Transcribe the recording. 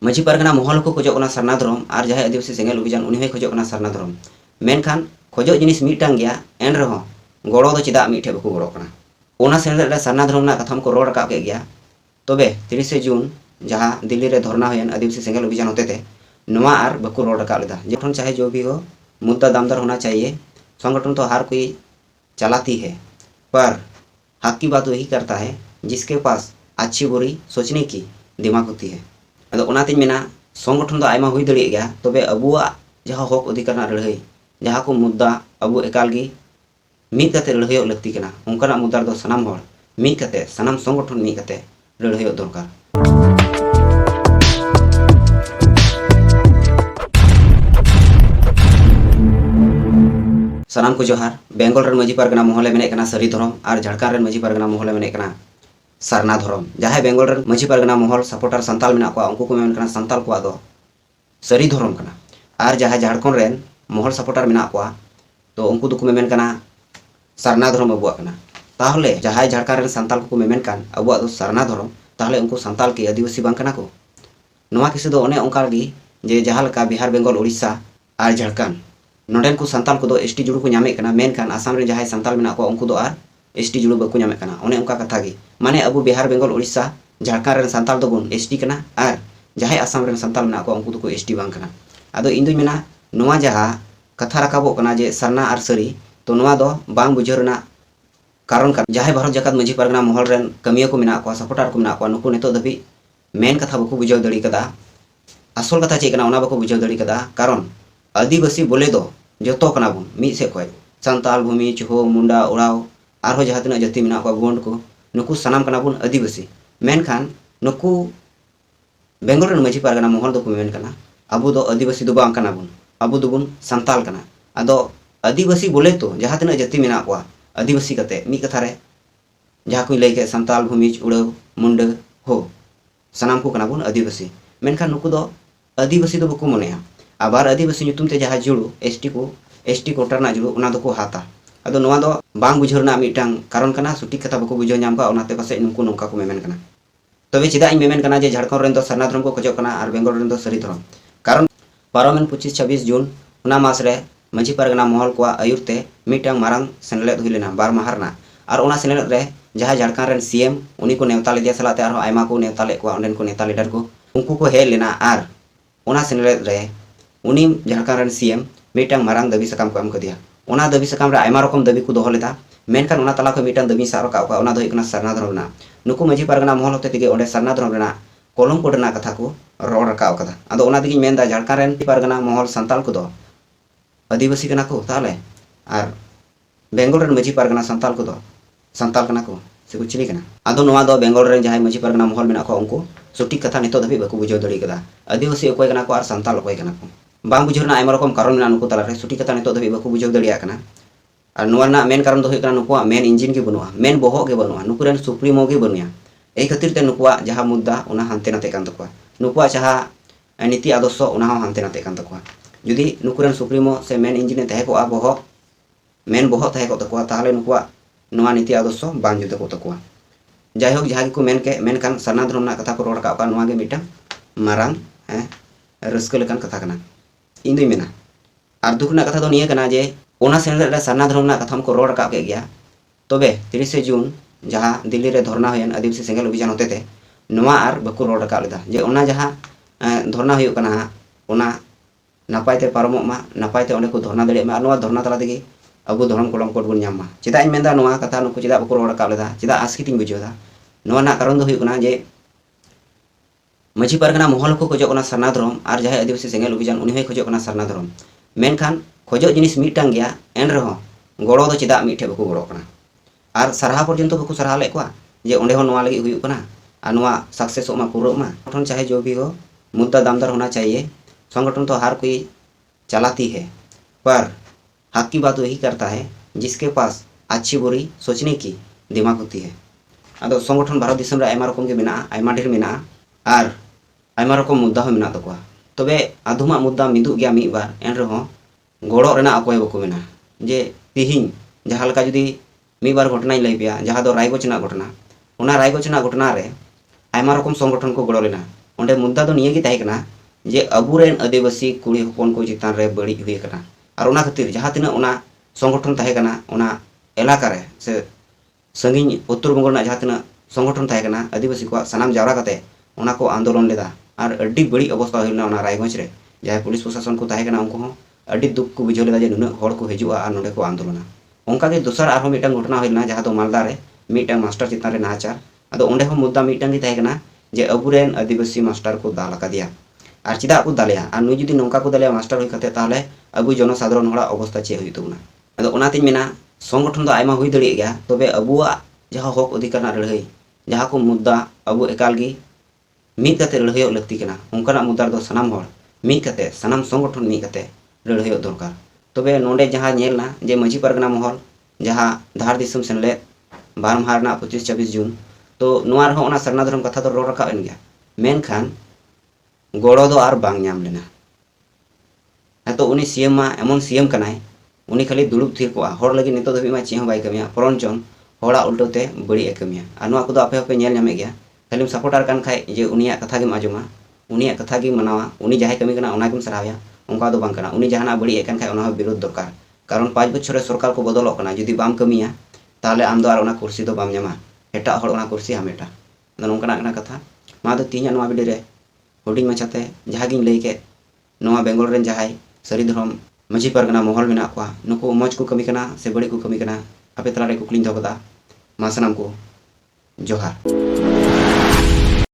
ᱢᱟᱹᱡᱷᱤ ᱯᱟᱨᱜᱟᱱᱟ ᱢᱚᱦᱚᱞ ᱠᱚ ᱠᱷᱚᱡᱚᱜ ᱠᱟᱱᱟ ᱥᱟᱨᱱᱟ ᱫᱷᱚᱨᱚᱢ ᱟᱨ ᱡᱟᱦᱟᱸᱭ ᱟᱹᱫᱤᱵᱟᱹᱥᱤ ᱥᱮᱸᱜᱮᱞ ᱚভিযান ᱩᱱᱤ ᱦᱚᱸᱭ ᱠᱷᱚᱡᱚᱜ ᱠᱟᱱᱟ ᱥᱟᱨᱱᱟ ᱫᱷᱚᱨᱚᱢ। ᱢᱮᱱᱠᱷᱟन ᱠᱷᱚᱡᱚᱜ ᱡᱤᱱᱤᱥ ᱢᱤᱫᱴᱟᱝ ᱜᱮᱭᱟ, ᱮᱱ ᱨᱮᱦᱚᱸ ᱜᱚᱲᱚ ᱫᱚ ᱪᱮᱫᱟᱜ ᱢᱤᱫᱴᱷᱮᱡ ᱵᱟᱠᱚ ᱜᱚᱲᱚᱜ ᱠᱟᱱᱟ। ᱚᱱᱟ ᱥᱮᱱᱞᱮᱫ ᱨᱮ ᱥᱟᱨᱱᱟ ᱫᱷᱚᱨᱚᱢ ᱨᱮᱱᱟᱜ ᱠᱟᱛᱷᱟ ᱠᱚ ᱨᱚᱲ ᱨᱟᱠᱟᱵ ᱠᱮᱫ ᱜᱮᱭᱟ। ᱛᱚᱵᱮ 30 ᱡᱩᱱ ᱡᱟᱦᱟᱸ दिल्ली रे धरना हुए आदिवासी सेंगेल अभियान होते थे नवा आर बको रोड रखा लेदा जखन चाहे जो भी हो मुद्दा दामदार होना चाहिए। संगठन तो हर कोई चलाती है, पर हक की बात वही करता है जिसके पास अच्छी बुरी सोचने की दिमाग होती है। अदो ओनातिन मेना संगठन तो आयमा हुई दड़े गया, तबे अबुआ जहाँ हक अधिकार ना लड़ाई जहाँ को मुद्दा अबु एकाल गी मीत कते लड़ाई लगती कना उनका मुद्दा दो सनाम हर मीत कते सनाम संगठन मीत कते लड़ाई दरकार। सनाम को जोहार। बेंगल रन मजी पारगना मोहले मेने कना सरी धरम और झारखंड रन मजी पारगना मोहले मेने कना सारना धरम। जहाँ बेंगल रन मजी पारगना मोहल सपोर्टर संताल मेना को उनको मेन कना संताल को दो सरी धरम कना और जहाँ झारखंड रन मोहल सपोर्टर मेना को तो उनको दुको मेन कना सारना धरम अबुआ कना। ताहले जहाँ झारखंड रन संताल को मेन कान अबुआ दो सारना धरम, ताहले उनको संताल की आदिवासी बांग कना को। नोआ किसी दो ओने ओंकार गी जे जहाँ लका बिहार बेंगल उड़ीसा और झारखंड नोडेन को संताल को दो एसटी जुड़ू को नामे कना, मेनखान आसाम रे जहाँ संताल मेना को उनको दो आर एसटी जुड़ू बको नामे कना। ओने उनका कथा गी माने अबु बिहार बेंगल उड़ीसा झारखंड रे संताल दो बुन एसटी कना और जहाँ आसाम रे संताल मेना को उनको दो एसटी बांग कना। आदो इन दुई मेना नोआ जहाँ कथा रकाबो कना जे सरना और सरी तो नोआ दो बांग बुझाव रेना कारण का जहाँ भारत जाकात मजी पारगना महल रेन कमिया को मेना को सपोर्टर को मेना को नुकु नितो दबी मेन कथा बको बुझाव दड़ी कदा। आसल कथा चेक कना ओना बको बुझाव दड़ी कदा, कारण आदिवासी बोले दो जोतो कना बुन मी से खय संताल भूमि चुहो मुंडा उड़ाव आरो जहाँ तना जाति मेना को गोंड को नुकु सनाम कना बुन आदिवासी। मेनखान नुकु बेंगल रन मजी पारगना महल दो को मेन कना अबु दो आदिवासी दो बांग कना बुन, अबु दो बुन संताल कना। आदो आदिवासी बोले तो जहाँ तना जाति मेना को आदिवासी कते मी कथा रे जहाँ को लई के संताल भूमि उड़ाव मुंडा हो सनाम को कना बुन आदिवासी। मेनखान नुकु दो आदिवासी दो बको मनेया आबार आदिवासी ᱧᱩᱛᱩᱢ ते जहाँ जुड़ू एसटी कोटा ना जुड़ू उना दो हाता। अदो नोआ दो बांग बुझाव ना मिटांग कारण कना सुटी कथा बको बुझाव नाम का ओनाते पासे नुकु नोंका को मेमेन कना। तबे चिदा इन मेमेन कना जे झारखंड रेन दो सरना धर्म को खजो कना और बेंगल रेन दो सरी धर्म। कारण पारमेन 25-26 जून उना मास रे मजी पारगना महल को आयुरते मिटांग मारांग सेनलेद हुई लेना 12 माहरना और उना सेनलेद रे जहाँ झारखंड रेन सीएम उनी को नेवता लेदिया सलाते और आयमा को नेवता ले को ओंडेन को नेता लीडर को उनको को हे लेना और उना सेनलेद रे उनी झारखंड रन सीएम मिटांग मारांग दाबी सकाम को एम कदिया। उना दाबी सकाम रे आयमा रकम दाबी को दोहो लेदा, मेनखान उना तला को मिटांग दाबी साब रकाब का उना दो इकना सरना धर्म ना नुकु मजी पारगना महल होते तिगे ओंडे सरना धर्म रेना कलम कोड ना कथा को रोड रकाब कदा। आदो उना दिगी मेनदा झारखंड रेन पारगना महल संताल को दो आदिवासी कना को ताले और बेंगल रेन मजी पारगना संताल को दो संताल कना को से कुछ कना। आदो नोआ दो बेंगल रेन जहाँ मजी पारगना महल मेना को उनको सटीक कथा नितो दबी बको बुझाव दड़ी कदा आदिवासी अकोय कना को और संताल अकोय कना को बांग बुझाव ना आयमा रकम कारण मेना नुकु तला रे सटीक कथा नितो दबी बको बुझाव दड़िया कना। और नोआ ना मेन कारण दो हुई कना नुकुआ मेन इंजिन के बनुआ मेन बोहग के बनुआ नुकु रेन सुप्रीमो के बनुया एई खातिर ते नुकुआ जहाँ मुद्दा उना हांते नाते कान तकुआ नुकुआ जहाँ नीति आदर्श उना हांते नाते कान तकुआ। जुदी नुकु रेन सुप्रीमो से मेन इंजिन तहे को बोहग मेन बोहग तहे को तकुआ ताहले नुकुआ नोआ नीति आदर्श बांग जुदा को तकुआ। जायहोक जहाँ को मेन के मेनखान सरना धर्म ना कथा को रोड रकाब का नोआ गे मिटांग मारांग रस्का लेकान कथा कना। इन दुई मेना और दुख ना कथा दो निया कना जे ओना सेनलेद रे सरना धर्म ना कथा को रोड रकाब के गया। तबे 30 जून जहाँ दिल्ली रे धरना हुए आदिवासी सेंगेल अभियान होते थे नोआ आर बको रोड रकाब लेदा जे ओना जहाँ धरना हुई कना ओना नापायते पारमोग मा नापायते ओंडे को धरना दड़े मा नोआ धरना तला तेगे अबु धर्म कलम कोड बन नाम मा। चेदा इन मेनदा नोआ कथा नुकु चेदा बको रोड रकाब लेदा चेदा आसकितिंग बुझावदा नोआ ना कारण दो हुई कना जे मजी पारगना महल को खजो कना सरना धर्म और जहाँ आदिवासी सेंगेल अभियान उनी होय खजो कना सरना धर्म। मेनखान खजो जिनिस मिटांग गया एन रहो गड़ो दो चेदा मिठे बको गड़ो कना और सरहा पर्यंत बको सरहा ले कोआ जे ओंडे हो नोआ लगी हुई कना और नोआ सक्सेस मा पूरा मा। संगठन चाहे जो भी हो मुद्दा दामदार होना चाहिए। संगठन तो हर कोई चलाती है, पर हक की बात वही करता है जिसके पास अच्छी बुरी सोचने की दिमाग होती है। आदो संगठन भारत दिसम रे आयमा रकम के मेना आयमा ढेर मेना और आयमा रकम मुद्दा हो मेना तकुआ। तबे आधुमा मुद्दा मिदु गया मिद बार एन रहो गड़ो रेना अकोय बको मेना जे तिहिं जहाँ लका जुदी मिद बार घटना लई पेया जहाँ दो रायगंज ना घटना ओना रायगंज ना घटना रे आयमा रकम संगठन को गड़ो लेना onde मुद्दा दो निये गी ताहे कना जे अबुरेन आदिवासी कुड़ी हपन को चितान रे बड़ी हुई कना और ओना खातिर जहां तिना ओना संगठन ताहे कना ओना एलाका रे से संगिन उत्तर बंगाल ना जहां तिना संगठन ताहे कना आदिवासी को सनाम जावरा कते ओना को आंदोलन लेदा और अड्डी बड़ी अवस्था हुई ओना रायगंज रे जहां पुलिस प्रशासन को ताहे कना उनको अड्डी दुख को बुझाव लेदा जे नुना हड़ को हिजुआ और नोडे को आंदोलना ओंका के दोसर आरो मिटन घटना हुई जहां दो मालदा रे मिटन मास्टर चितान रे नाचार अदो ओंडे हो मुद्दा मिटन गी ताहे कना जे अबुरेन आदिवासी मास्टर को दाल दिया और चिदा को दालिया और नुई जुदी नौका को दालिया मास्टर हुई कते ताहले अबु जनसाधारण हड़ा अवस्था चे हुई तबना अदो ओनातिन मेना संगठन दो आयमा हुई दड़े गया तबे अबुआ जहां हक अधिकार ना लड़ाई जहां को मुद्दा अबु एकाल गी मीत कते लड़ाई लगती कना उनका मुद्दा दो सनाम हड़ मीत कते सनाम संगठन मीत कते लड़ाई दरकार तबे नोडे जहां नेलना जे माझी पारगना महल जहां धार दिसम सेनले बार माह 25-26 जून तो नोआ रहो ओना सरना धर्म कथा तो रोड रखा गया मेनखान गड़ो दो आर बांग नाम लेना तो उनी सीएम मा एमन सीएम कनाय उनी खाली दुड़ुब थीर को हर लगी नितो धबी मा चे बाय कमिया परंचन हड़ा उल्टोते बड़ी कमिया और नोआ को आपे आपे नेल नामे गया खाली सपोर्टार कान खाय जे उनिया कथा गेम आजमा उनिया कथा गे मनावा उनी जहाय कमी कना ओना गेम सराहया उनका दो बांग कना उनी जहाना बड़ी कान खाय ओना विरोध दरकार कारण 5 बछर सरकार को बदलक कना जुदी बाम कमिया ताहले आम दो आर ओना कुर्सी दो बाम ᱧᱟᱢᱟ एटा हड़ ओना कुर्सी हमेटा नोंकना कथा मा दो तीन नोआ वीडियो रे हुडिंग माछाते जहां गिन लई के नोआ बेंगल रेन जहाय सरी धर्म माझी पारगना महल मेना को नुको मौज को कमी कना से बड़ी को कमी कना आपे तला रे कुकलिंग दो कदा मा सनाम को जोहार।